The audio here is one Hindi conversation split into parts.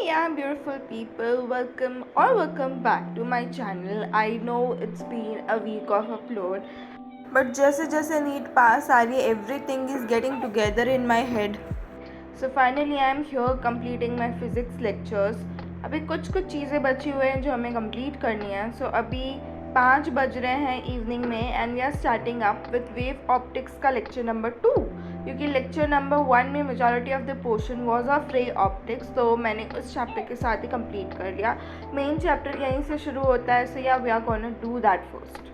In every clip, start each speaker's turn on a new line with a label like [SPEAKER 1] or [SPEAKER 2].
[SPEAKER 1] yeah, beautiful people, welcome back to my channel. I know it's been a week of upload, but जैसे जैसे नीट पास आ रही है everything is getting together in my head. So finally I am here completing my physics lectures. अभी कुछ चीज़ें बची हुई हैं जो हमें कंप्लीट करनी है. So अभी 5 बज रहे हैं इवनिंग में and we are starting up with wave optics का लेक्चर नंबर 2, क्योंकि लेक्चर नंबर 1 में majority of the portion was of ray optics, तो मैंने उस चैप्टर के साथ ही कंप्लीट कर लिया. मेन चैप्टर यहीं से शुरू होता है, so yeah we are gonna do that first.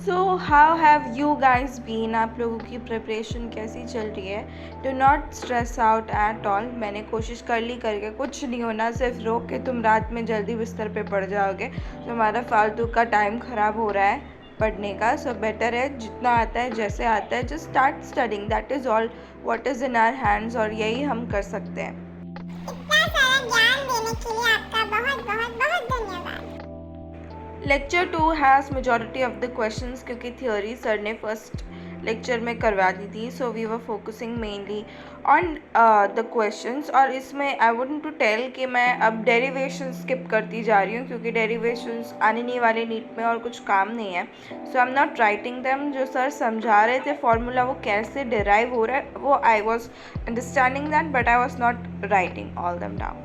[SPEAKER 1] So how have you guys been? आप लोगों की प्रिपरेशन कैसी चल रही है? Do not stress out at all. मैंने कोशिश कर ली करके कुछ नहीं होना, सिर्फ रोक के तुम रात में जल्दी बिस्तर पे पड़ जाओगे. तो हमारा फालतू का टाइम ख़राब हो रहा है पढ़ने का. सो बेटर है जितना आता है जैसे आता है just start studying. That is all what is in our hands, और यही हम कर सकते हैं.
[SPEAKER 2] इतना सारा ज्ञान देने के लिए आपका बहुत बहुत बहुत धन्यवाद.
[SPEAKER 1] Lecture 2 has majority of the questions, क्योंकि थियोरी सर ने फर्स्ट लेक्चर में करवा दी थी. So we were focusing mainly on the questions. और इसमें आई वुडंट टू टेल कि मैं अब डेरिवेशन स्किप करती जा रही हूँ, क्योंकि डेरिवेशंस आने नहीं वाले नीट में और कुछ काम नहीं है. So I am not writing them. जो सर समझा रहे थे फॉर्मूला वो कैसे डिराइव हो रहा है वो I was understanding that, but I was not writing all them down.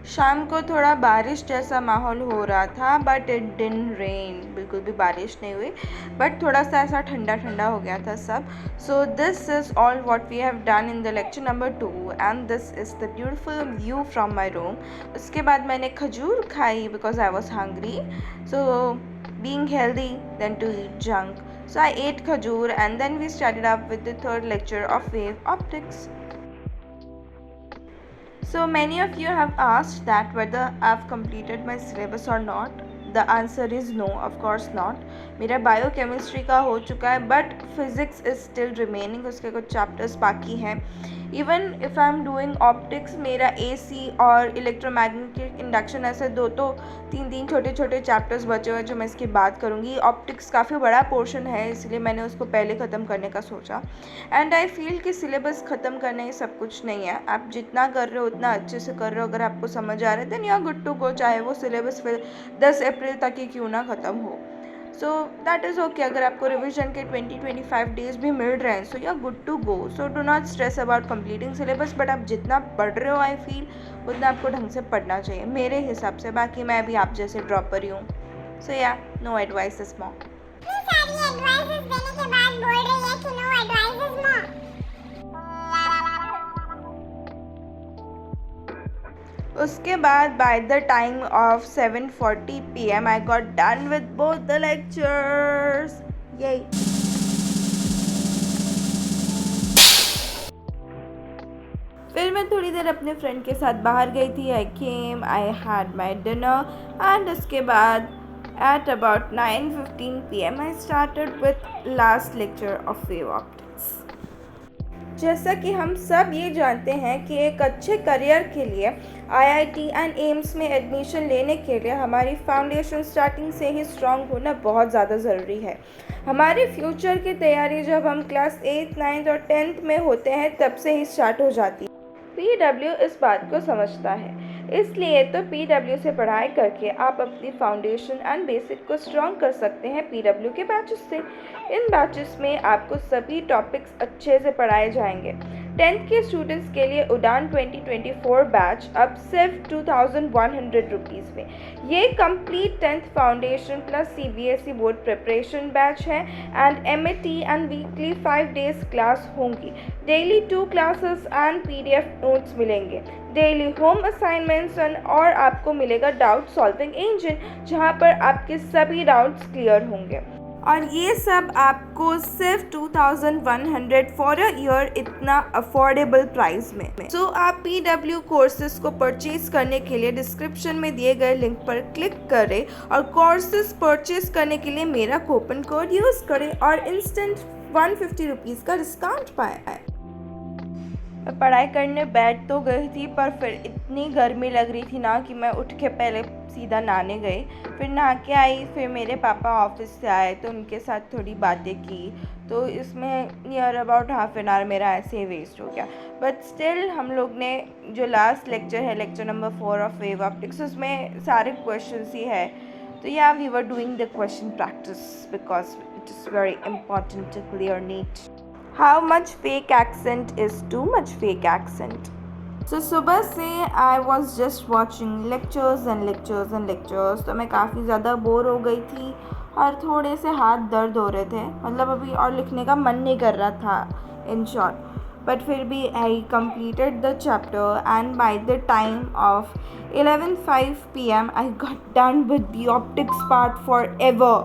[SPEAKER 1] शाम को थोड़ा बारिश जैसा माहौल हो रहा था, बट इट डिडंट रेन. बिल्कुल भी बारिश नहीं हुई, बट थोड़ा सा ऐसा ठंडा ठंडा हो गया था सब. So this is all what we have done in the lecture number 2 and this is the beautiful view from my room. उसके बाद मैंने खजूर खाई because I was hungry. So being healthy than to eat junk. So I ate khajur and then we started up with the third lecture of wave optics. So many of you have asked that whether I've completed my syllabus or not. The answer is no, of course not. मेरा बायोकेमिस्ट्री का हो चुका है, but physics is still remaining. उसके कुछ चैप्टर्स बाकी हैं. Even if I am doing optics, मेरा AC और इलेक्ट्रोमैग्नेटिक इंडक्शन ऐसे दो तो तीन छोटे छोटे चैप्टर्स बचे हुए जो मैं इसकी बात करूँगी. ऑप्टिक्स काफ़ी बड़ा पोर्शन है, इसलिए मैंने उसको पहले ख़त्म करने का सोचा. एंड आई फील कि सिलेबस ख़त्म करना ही सब कुछ नहीं है. आप जितना कर रहे हो उतना अच्छे से कर रहे हो. अगर आपको समझ आ रहा है then you are good to go, चाहे वो सिलेबस फिर 10 अप्रैल तक ही क्यों ना ख़त्म हो. So that is okay. अगर आपको रिविजन के 20-25 डेज़ भी मिल रहे हैं so you are good to go. So do not stress about completing syllabus, but आप जितना पढ़ रहे हो आई फील उतना आपको ढंग से पढ़ना चाहिए मेरे हिसाब से. बाकी मैं भी आप जैसे ड्रॉपर ही हूँ. सो या नो एडवाइस इज मॉम.
[SPEAKER 2] इतनी सारी एडवाइसेस देने के बाद बोल रही है कि नो एडवाइसेस मॉम.
[SPEAKER 1] उसके बाद bye the time of 7:40 PM I got done with both the lectures. यही. फिर मैं थोड़ी देर अपने फ्रेंड के साथ बाहर गई थी. I came, I had my dinner and उसके बाद at about 9:15 PM I started with last lecture of wave optics. जैसा कि हम सब ये जानते हैं कि एक अच्छे करियर के लिए IIT एंड एम्स में एडमिशन लेने के लिए हमारी फाउंडेशन स्टार्टिंग से ही स्ट्रांग होना बहुत ज़्यादा ज़रूरी है. हमारे फ्यूचर की तैयारी जब हम क्लास 8, 9 और 10th में होते हैं तब से ही स्टार्ट हो जाती है. PW इस बात को समझता है, इसलिए तो PW से पढ़ाई करके आप अपनी फाउंडेशन एंड बेसिक को स्ट्रॉन्ग कर सकते हैं PW के बैचेस से. इन बैचेस में आपको सभी टॉपिक्स अच्छे से पढ़ाए जाएंगे. 10th के स्टूडेंट्स के लिए उड़ान 2024 बैच अब सिर्फ 2100 रुपीज़ में. ये complete 10th foundation plus CBSE board preparation batch है and MAT and weekly 5 days class होंगी. Daily 2 classes and PDF notes मिलेंगे. डेली होम असाइनमेंट्स और आपको मिलेगा डाउट सॉल्विंग इंजन, जहाँ पर आपके सभी डाउट्स क्लियर होंगे. और ये सब आपको सिर्फ 2100 फॉर अ ईयर, इतना अफोर्डेबल प्राइस में. सो आप PW कोर्सेज को परचेज करने के लिए डिस्क्रिप्शन में दिए गए लिंक पर क्लिक करें और कोर्सेज परचेज करने के लिए मेरा कूपन कोड यूज़ करें और इंस्टेंट 150 रुपीज़ का डिस्काउंट पाएं. मैं पढ़ाई करने बैठ तो गई थी, पर फिर इतनी गर्मी लग रही थी ना कि मैं उठ के पहले सीधा नहाने गई। फिर नहा के आई, फिर मेरे पापा ऑफिस से आए तो उनके साथ थोड़ी बातें की, तो इसमें near about half an hour मेरा ऐसे ही वेस्ट हो गया। बट स्टिल हम लोग ने जो लास्ट लेक्चर है, lecture number 4 of wave optics, उसमें सारे क्वेश्चंस ही है। तो yeah we were doing the question practice because it is very important to clear NEET. How much fake accent is too much fake accent. So सुबह से I was just watching lectures and lectures and lectures, तो मैं काफ़ी ज़्यादा बोर हो गई थी और थोड़े से हाथ दर्द हो रहे थे, मतलब अभी और लिखने का मन नहीं कर रहा था इन शॉर्ट। बट फिर भी आई completed the chapter and by the time of 11:05 p.m. I got done with the optics part forever.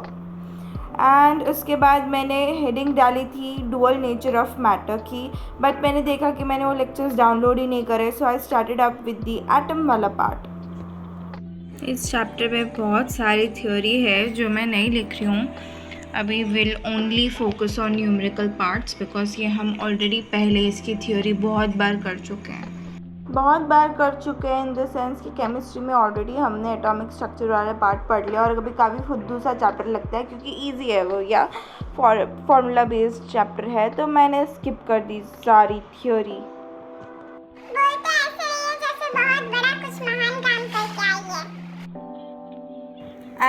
[SPEAKER 1] And उसके बाद मैंने हेडिंग डाली थी डुअल नेचर ऑफ मैटर की, बट मैंने देखा कि मैंने वो लेक्चर्स डाउनलोड ही नहीं करे, so I started up with the atom वाला पार्ट। इस चैप्टर में बहुत सारी थ्योरी है जो मैं नहीं लिख रही हूँ अभी, will only focus on numerical parts because ये हम ऑलरेडी पहले इसकी थ्योरी बहुत बार कर चुके हैं इन द सेंस कि केमिस्ट्री में ऑलरेडी हमने एटॉमिक स्ट्रक्चर वाला पार्ट पढ़ लिया और कभी काफ़ी फुद्दू सा चैप्टर लगता है क्योंकि ईजी है वो या फॉर्मूला बेस्ड चैप्टर है, तो मैंने स्किप कर दी सारी थ्योरी।
[SPEAKER 2] बोलते ऐसे ही है जैसे बहुत बड़ा कुछ महान काम करके आई है।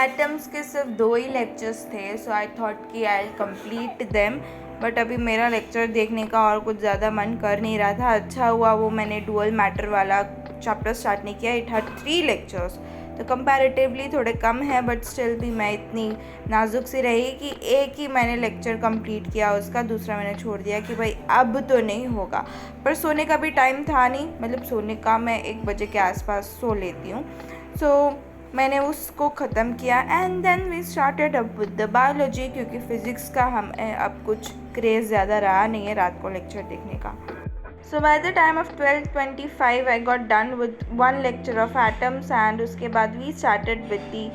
[SPEAKER 1] एटम्स के सिर्फ 2 ही लेक्चर्स थे, सो आई थॉट कि I will complete them, but अभी मेरा लेक्चर देखने का और कुछ ज़्यादा मन कर नहीं रहा था। अच्छा हुआ वो मैंने डुअल मैटर वाला चैप्टर स्टार्ट नहीं किया। इट हैड 3 लेक्चर्स, तो कंपैरेटिवली थोड़े कम है, बट स्टिल भी मैं इतनी नाजुक सी रही कि एक ही मैंने लेक्चर कंप्लीट किया उसका, दूसरा मैंने छोड़ दिया कि भाई अब तो नहीं होगा। पर सोने का भी टाइम था नहीं, मतलब सोने का मैं 1 बजे के आसपास सो लेती हूँ, सो मैंने उसको ख़त्म किया and then we started up with the biology, क्योंकि फ़िज़िक्स का हमें अब कुछ क्रेज़ ज़्यादा रहा नहीं है रात को लेक्चर देखने का। So by the time of 12:25 I got done with 1 lecture of atoms and उसके बाद we started with the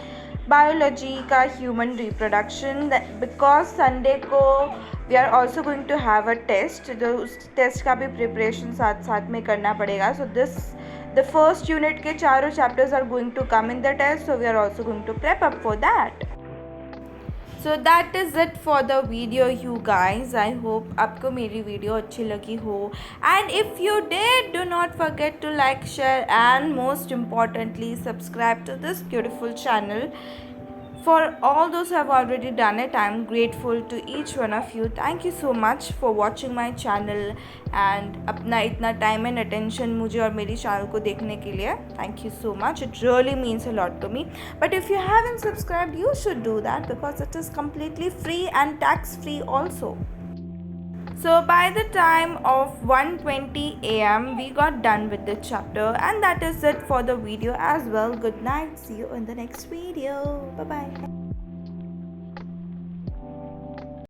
[SPEAKER 1] biology का ह्यूमन रिप्रोडक्शन, बिकॉज संडे को we are also going to have a test, तो उस टेस्ट का भी प्रिपरेशन साथ साथ में करना पड़ेगा। सो the first unit के चारों chapters are going to come in the test, so we are also going to prep up for that. So that is it for the video you guys. I hope आपको मेरी वीडियो अच्छी लगी हो, and if you did, do not forget to like, share and most importantly subscribe to this beautiful channel. For all those who have already done it, I am grateful to each one of you. Thank you so much for watching my channel and अपना इतना time and attention मुझे और मेरी channel को देखने के लिए. Thank you so much. It really means a lot to me. But if you haven't subscribed, you should do that because it is completely free and tax free also. So by the time of 1:20 a.m. we got done with the chapter, and that is it for the video as well. Good night. See you in the next video. Bye bye.